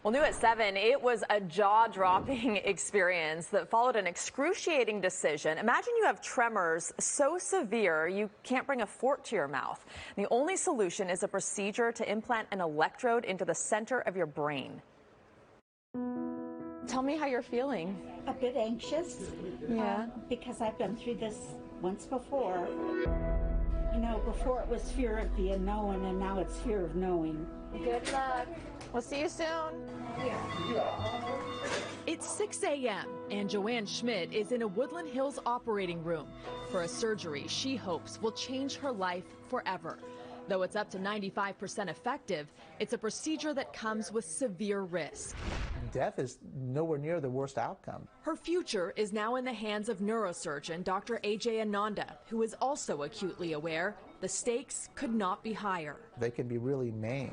Well, new at 7, it was a jaw-dropping experience that followed an excruciating decision. Imagine you have tremors so severe you can't bring a fork to your mouth. The only solution is a procedure to implant an electrode into the center of your brain. Tell me how you're feeling. A bit anxious. Yeah. Because I've been through this once before. You know, before it was fear of the unknown, and now it's fear of knowing. Good luck. We'll see you soon. It's 6 a.m. and Joanne Schmidt is in a Woodland Hills operating room for a surgery she hopes will change her life forever. Though it's up to 95% effective, it's a procedure that comes with severe risk. Death is nowhere near the worst outcome. Her future is now in the hands of neurosurgeon Dr. A.J. Ananda, who is also acutely aware the stakes could not be higher. They can be really maimed.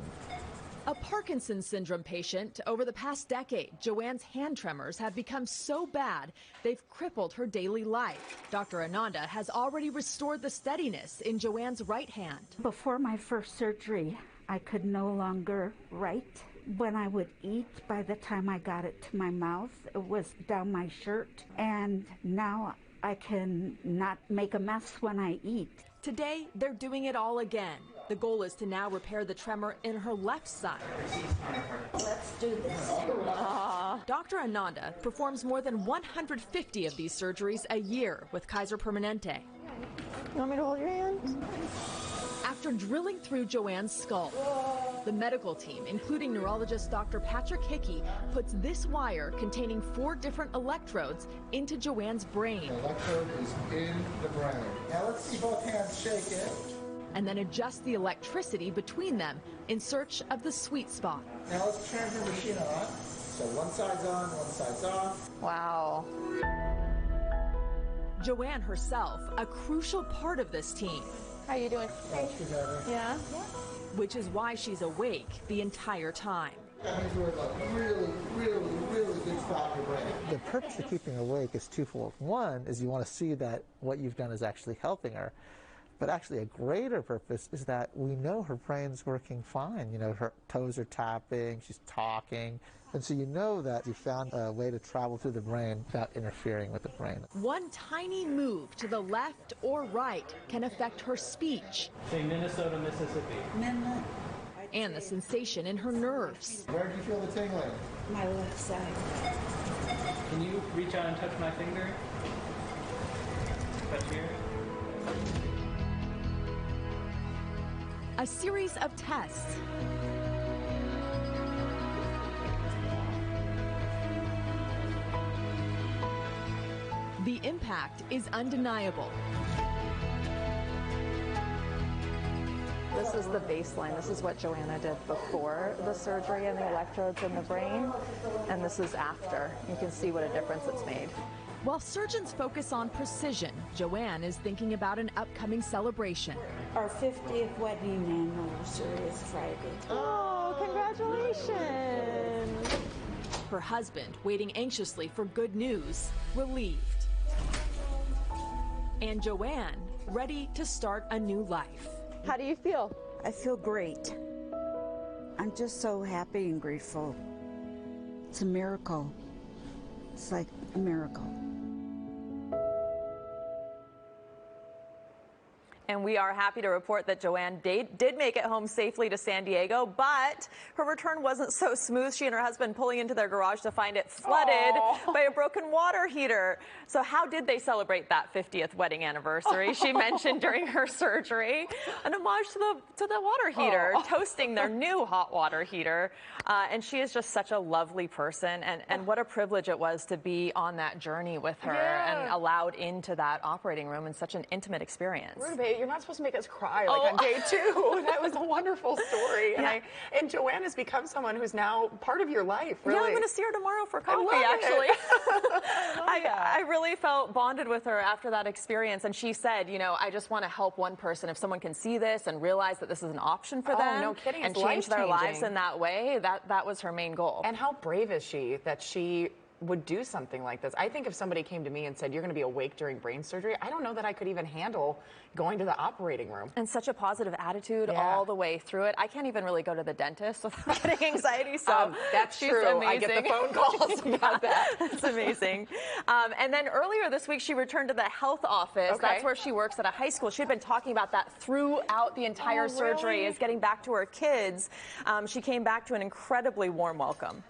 A Parkinson's syndrome patient, over the past decade, Joanne's hand tremors have become so bad they've crippled her daily life. Dr. Ananda has already restored the steadiness in Joanne's right hand. Before my first surgery, I could no longer write. When I would eat, by the time I got it to my mouth, it was down my shirt. And now I can not make a mess when I eat. Today, they're doing it all again. The goal is to now repair the tremor in her left side. Let's do this. Dr. Ananda performs more than 150 of these surgeries a year with Kaiser Permanente. You want me to hold your hand? After drilling through Joanne's skull, the medical team, including neurologist Dr. Patrick Hickey, puts this wire containing 4 different electrodes into Joanne's brain. The electrode is in the brain. Now let's see both hands shake it. And then adjust the electricity between them in search of the sweet spot. Now let's turn the machine on. So one side's on, one side's off. Wow. Joanne herself, a crucial part of this team. How you doing? Yeah? Which is why she's awake the entire time. That means we're in a really, really, really good spot in your brain. The purpose of keeping her awake is twofold. One is you want to see that what you've done is actually helping her. But actually a greater purpose is that we know her brain's working fine. You know, her toes are tapping, she's talking. And so you know that you found a way to travel through the brain without interfering with the brain. One tiny move to the left or right can affect her speech. Say Minnesota, Mississippi. And the sensation in her nerves. Where do you feel the tingling? My left side. Can you reach out and touch my finger? Touch here. A series of tests. The impact is undeniable. This is the baseline. This is what Joanna did before the surgery and the electrodes in the brain, and this is after. You can see what a difference it's made. While surgeons focus on precision, Joanne is thinking about an upcoming celebration. Our 50th wedding anniversary is Friday. Oh, congratulations. Her husband, waiting anxiously for good news, relieved. And Joanne, ready to start a new life. How do you feel? I feel great. I'm just so happy and grateful. It's a miracle. It's like a miracle. And we are happy to report that Joanne did make it home safely to San Diego, but her return wasn't so smooth. She and her husband pulling into their garage to find it flooded by a broken water heater. So how did they celebrate that 50th wedding anniversary? She mentioned during her surgery, an homage to the water heater, toasting their new hot water heater. And she is just such a lovely person, and what a privilege it was to be on that journey with her and allowed into that operating room in such an intimate experience. Rudabeh, you're not supposed to make us cry like on day 2. That was a wonderful story. And Joanne has become someone who's now part of your life, really. Yeah, I'm going to see her tomorrow for coffee, actually. I really felt bonded with her after that experience. And she said, you know, I just want to help one person. If someone can see this and realize that this is an option for them no kidding. and change their lives in that way, that was her main goal. And how brave is she that she would do something like this. I think if somebody came to me and said, you're going to be awake during brain surgery, I don't know that I could even handle going to the operating room. And such a positive attitude Yeah. all the way through it. I can't even really go to the dentist without getting anxiety, so that's she's true. amazing. I get the phone calls about that. That's amazing. And then earlier this week, she returned to the health office. Okay. That's where she works at a high school. She had been talking about that throughout the entire surgery, really? is getting back to her kids. She came back to an incredibly warm welcome.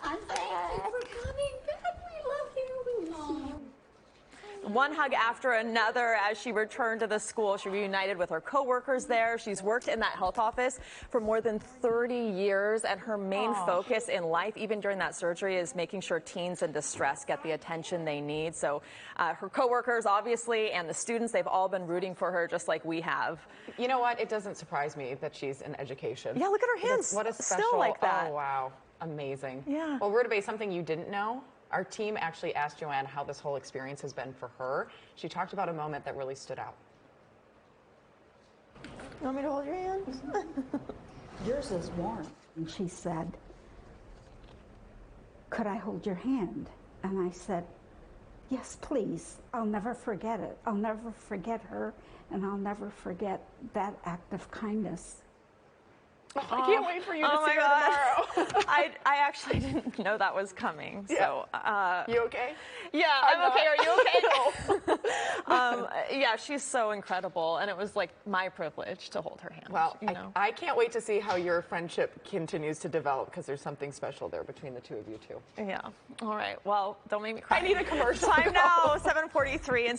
I'm back. We're coming back. We love you. We miss you. One hug after another as she returned to the school. She reunited with her coworkers there. She's worked in that health office for more than 30 years, and her main focus in life, even during that surgery, is making sure teens in distress get the attention they need. So her coworkers, obviously, and the students, they've all been rooting for her just like we have. You know what? It doesn't surprise me that she's in education. Yeah, look at her hands. What a special, still like that. Oh, wow. Amazing. Yeah. Well, Rudabeh, something you didn't know. Our team actually asked Joanne how this whole experience has been for her. She talked about a moment that really stood out. You want me to hold your hands? Yours is warm. And she said, could I hold your hand? And I said, yes, please. I'll never forget it. I'll never forget her, and I'll never forget that act of kindness. I can't wait for you to see her tomorrow. I actually didn't know that was coming. So, you okay? Yeah, I'm okay. Are you okay? Yeah, she's so incredible, and it was like my privilege to hold her hand. Well, you know? I can't wait to see how your friendship continues to develop, because there's something special there between the two of you two. Yeah. All right. Well, don't make me cry. I need a commercial. Time now, 7:43.